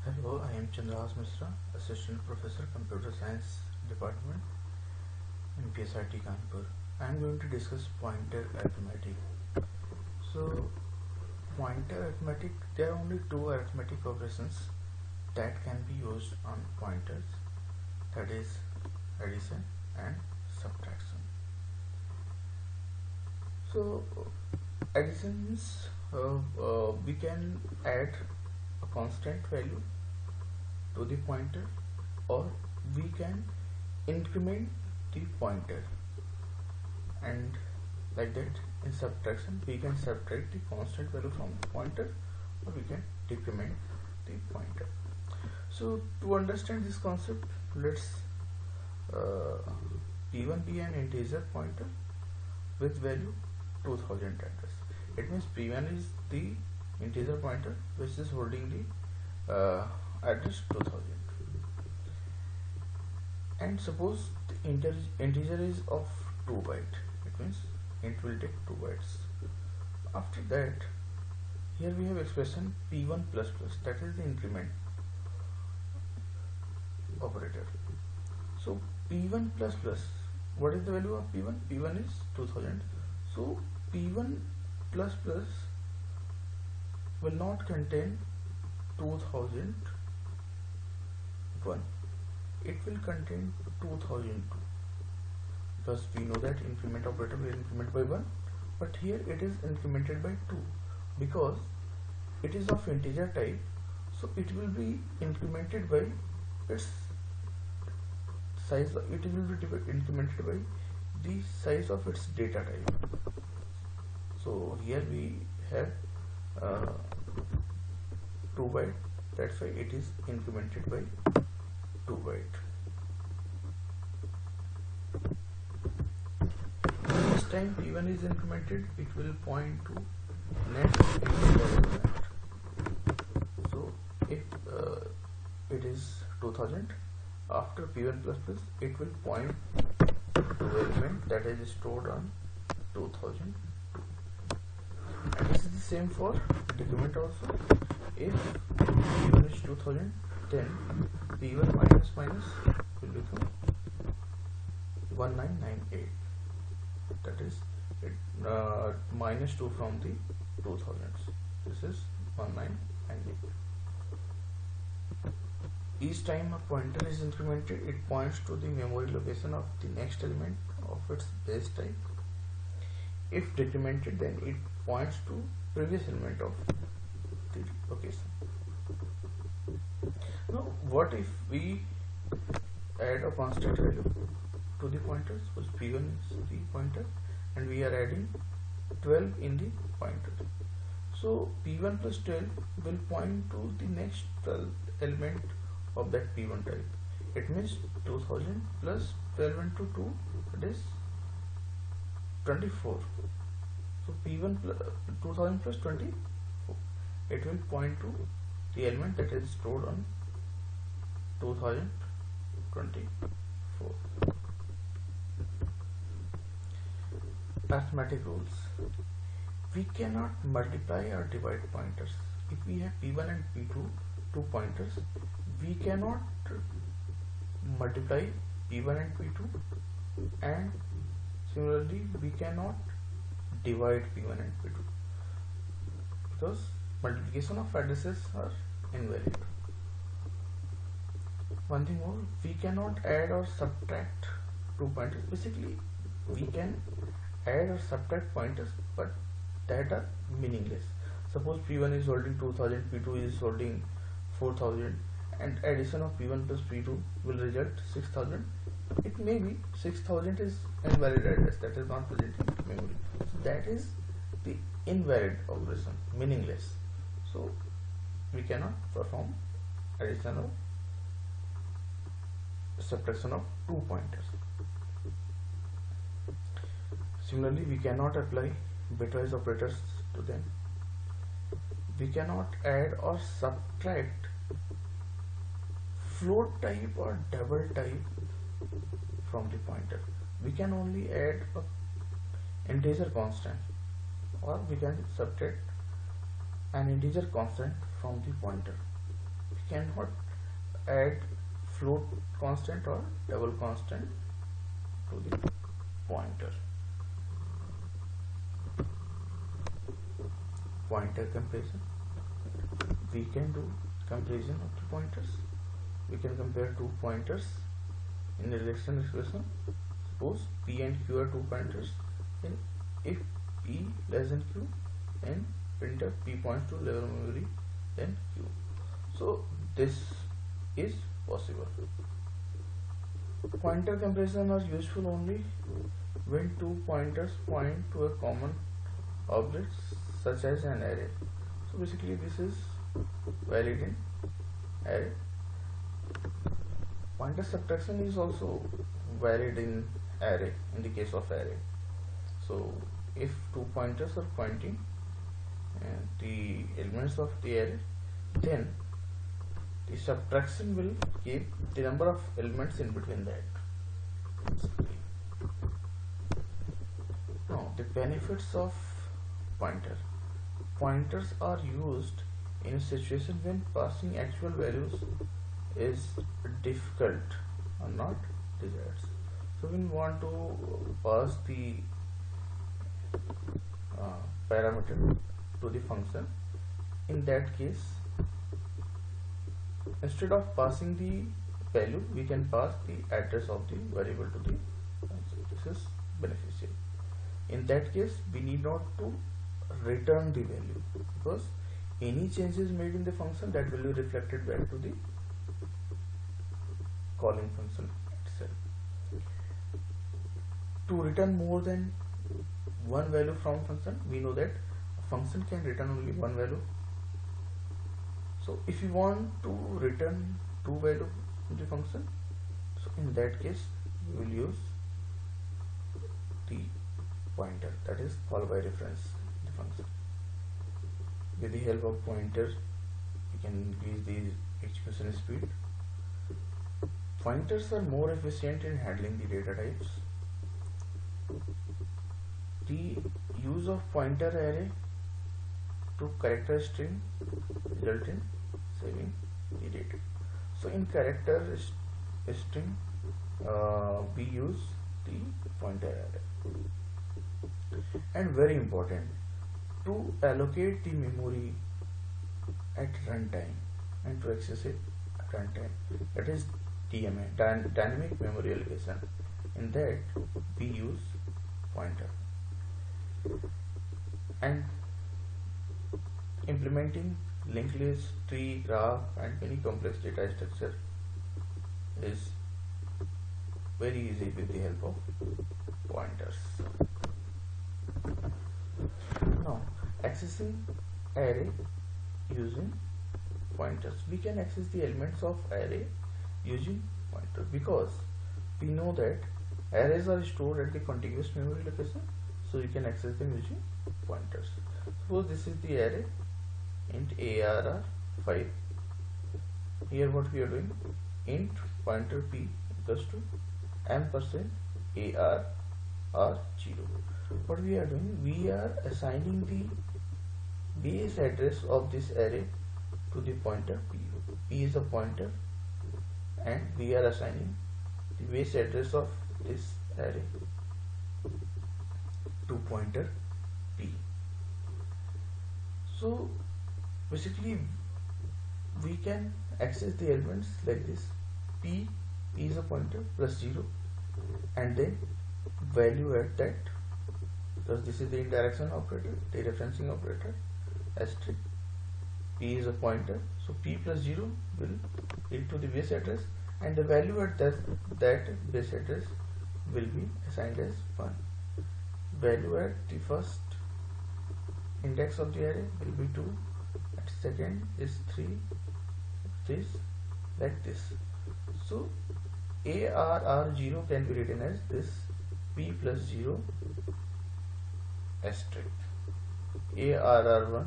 Hello, I am Chandras Mishra, Assistant Professor, Computer Science Department in PSRT Kanpur. I am going to discuss pointer arithmetic. So, pointer arithmetic, there are only two arithmetic operations that can be used on pointers, that is addition and subtraction. So, addition means we can add a constant value to the pointer, or we can increment the pointer, and like that in subtraction we can subtract the constant value from the pointer, or we can decrement the pointer. So to understand this concept, let's p1 be an integer pointer with value 2000 address. It means p1 is the integer pointer which is holding the address 2000, and suppose the integer is of 2 byte. It means int will take 2 bytes. After that, here we have expression p1 plus plus, that is the increment operator. So p1 plus plus, what is the value of p1? P1 is 2000. So p1 plus plus will not contain 2001, it will contain 2002, because we know that increment operator will increment by 1, but here it is incremented by 2 because it is of integer type, so it will be incremented by its size. It will be incremented by the size of its data type. So here we have 2 byte, that's why it is incremented by 2 byte. Each time p1 is incremented, it will point to next element. So if it is 2000, after p1 plus plus, it will point to element that is stored on 2002. And this is the same for decrement also. If p1 is 2000, then p1 minus minus will become 1998. That is it, minus 2 from the 2000s. This is 1998. Each time a pointer is incremented, it points to the memory location of the next element of its base type. If decremented, then it points to previous element of the location. Now, what if we add a constant value to the pointer? Suppose p1 is the pointer and we are adding 12 in the pointer. So p1 plus 12 will point to the next 12 element of that p1 type. It means 2000 plus 12 into 2, that is 24. So p1 plus 2000 plus 24, it will point to the element that is stored on 2024. Arithmetic rules. We cannot multiply or divide pointers. If we have p1 and p2, two pointers, we cannot multiply p1 and p2, and similarly we cannot divide p1 and p2, because multiplication of addresses are invalid. One thing more, we cannot add or subtract two pointers. Basically, we can add or subtract pointers, but that are meaningless. Suppose p1 is holding 2000, p2 is holding 4000, and addition of p1 plus p2 will result 6000. It may be 6000 is invalid address, that is not present in memory. So that is the invalid operation, meaningless. So we cannot perform addition or subtraction of two pointers. Similarly, we cannot apply bitwise operators to them. We cannot add or subtract float type or double type from the pointer. We can only add a integer constant, or we can subtract an integer constant from the pointer. We cannot add float constant or double constant to the pointer. Pointer comparison. We can do comparison of the pointers. We can compare two pointers in the relation expression. Suppose P and Q are two pointers, and if P less than Q, and printf P points to level memory then Q. So this is possible. Pointer comparison are useful only when two pointers point to a common object such as an array. So basically this is valid in array. Pointer subtraction is also valid in array in the case of array. So if two pointers are pointing the elements of the array, then the subtraction will keep the number of elements in between that. Now the benefits of pointer. Pointers are used in a situation when passing actual values is difficult or not desired. So when we want to pass the parameter to the function, in that case instead of passing the value we can pass the address of the variable to the function. This is beneficial. In that case we need not to return the value, because any changes made in the function that will be reflected back to the calling function itself. To return more than one value from function, we know that a function can return only one value. So if you want to return two values in the function, so in that case we will use the pointer, that is call by reference in the function. With the help of pointer we can increase the execution speed. Pointers are more efficient in handling the data types. The use of pointer array to character string result in saving the data. So in character string we use the pointer array. And very important, to allocate the memory at runtime and to access it at runtime, that is DMA, dynamic memory allocation. In that we use pointer. And implementing linked list, tree, graph and many complex data structure is very easy with the help of pointers. Now accessing array using pointers. We can access the elements of array using pointer, because we know that arrays are stored at the contiguous memory location, so you can access them using pointers. Suppose this is the array int arr5. Here what we are doing, int pointer p equals to ampersand arr0. What we are doing, we are assigning the base address of this array to the pointer p. P is a pointer and we are assigning the base address of this array to pointer p. So basically we can access the elements like this. P is a pointer plus 0 and then value at that, because this is the indirection operator, the referencing operator, asterisk. P is a pointer, so p plus 0 will lead to the base address and the value at that base address will be assigned as 1. Value at the first index of the array will be 2, at second is 3, this like this. So arr0 can be written as this, p plus 0 asterisk. Arr1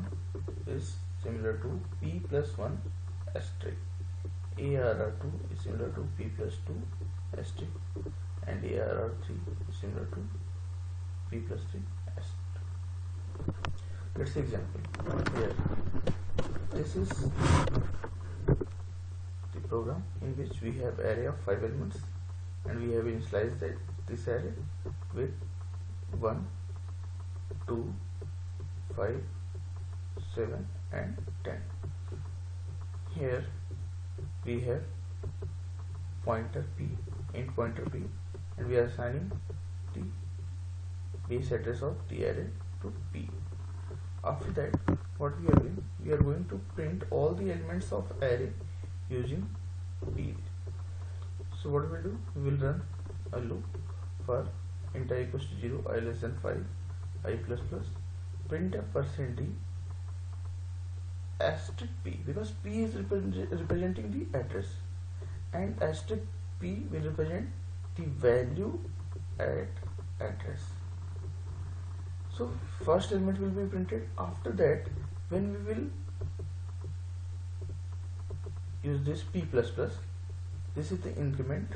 is similar to p plus 1 asterisk. Arr2 is similar to p plus 2 asterisk, and arr3 is similar to p plus 3 asterisk. Let's see example. Here this is program in which we have array of 5 elements and we have initialized this array with 1, 2, 5, 7 and 10. Here we have pointer p, int pointer p, and we are assigning the base address of the array to p. After that, what we are doing, we are going to print all the elements of array using p. So what we will do, we will run a loop for int I equals to 0, I less than 5, I plus plus, print a %d asterisk p, because p is representing the address and asterisk p will represent the value at address. So first element will be printed. After that, when we will use this p plus plus, this is the increment.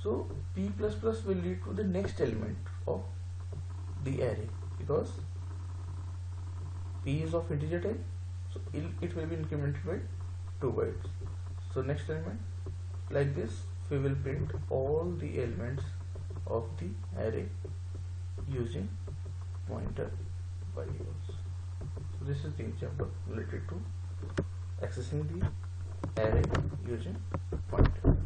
So p plus plus will lead to the next element of the array, because p is of integer type, so it will be incremented by 2 bytes. So next element, like this we will print all the elements of the array using pointer variables. So this is the example related to accessing the array using pointer.